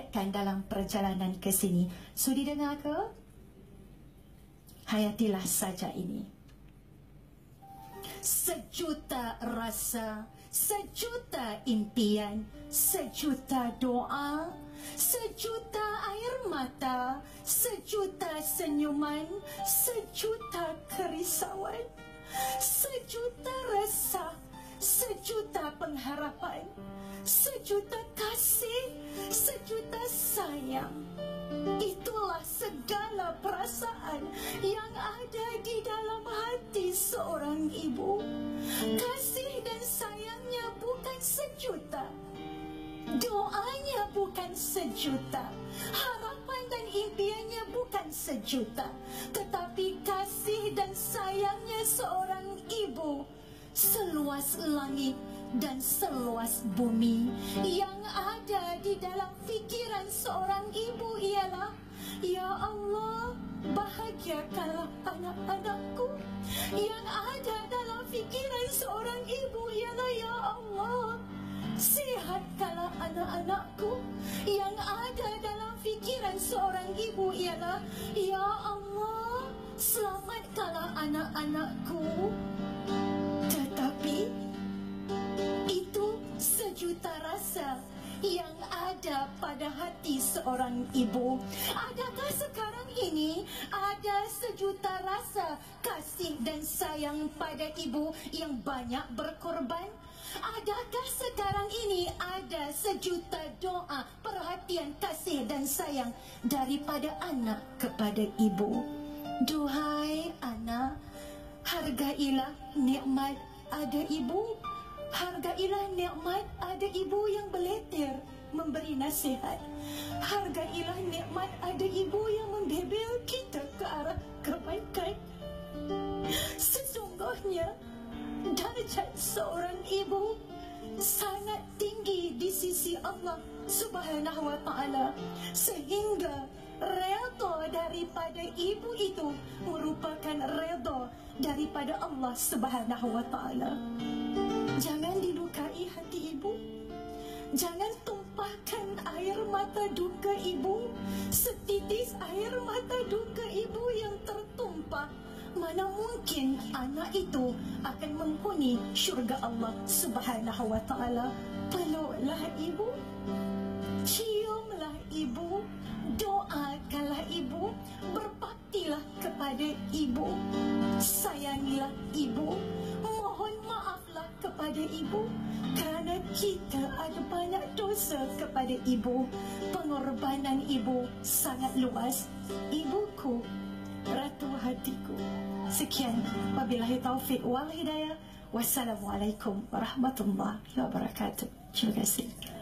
ingatkan dalam perjalanan ke sini. Sudi dengar ke? Hayatilah saja ini. Sejuta rasa, sejuta impian, sejuta doa, sejuta air mata, sejuta senyuman, sejuta kerisauan, sejuta resah, sejuta pengharapan, sejuta kasih, sejuta sayang. Itulah segala perasaan yang ada di dalam hati seorang ibu. Kasih dan sayangnya bukan sejuta, doanya bukan sejuta, harapan dan impiannya bukan sejuta, tetapi kasih dan sayangnya seorang ibu seluas langit dan seluas bumi. Yang ada di dalam fikiran seorang ibu ialah, ya Allah, bahagiakanlah anak-anakku. Yang ada dalam fikiran seorang ibu ialah, ya Allah, sihatkanlah anak-anakku. Yang ada dalam fikiran seorang ibu ialah, ya Allah, selamatkanlah anak-anakku. Tetapi itu sejuta rasa yang ada pada hati seorang ibu. Adakah sekarang ini ada sejuta rasa kasih dan sayang pada ibu yang banyak berkorban? Adakah sekarang ini ada sejuta doa, perhatian, kasih dan sayang daripada anak kepada ibu? Duhai anak, hargailah nikmat ada ibu. Hargailah nikmat ada ibu yang beleter memberi nasihat. Hargailah nikmat ada ibu yang membebel kita ke arah kebaikan. Sesungguhnya darjat seorang ibu sangat tinggi di sisi Allah Subhanahu wa ta'ala, sehingga redha daripada ibu itu merupakan redha daripada Allah Subhanahu wa ta'ala. Jangan dilukai hati ibu. Jangan tumpahkan air mata duka ibu. Setitis air mata duka ibu yang tertumpah, mana mungkin anak itu akan menghuni syurga Allah Subhanahu wa ta'ala. Peluklah ibu, ciumlah ibu, doakanlah ibu, berbaktilah kepada ibu, sayangilah ibu, mohon maaflah kepada ibu, kerana kita ada banyak dosa kepada ibu. Pengorbanan ibu sangat luas. Ibuku, ratu hatiku. Sekian, wabillahi taufiq wal hidayah. Wassalamualaikum warahmatullahi wabarakatuh. Terima kasih.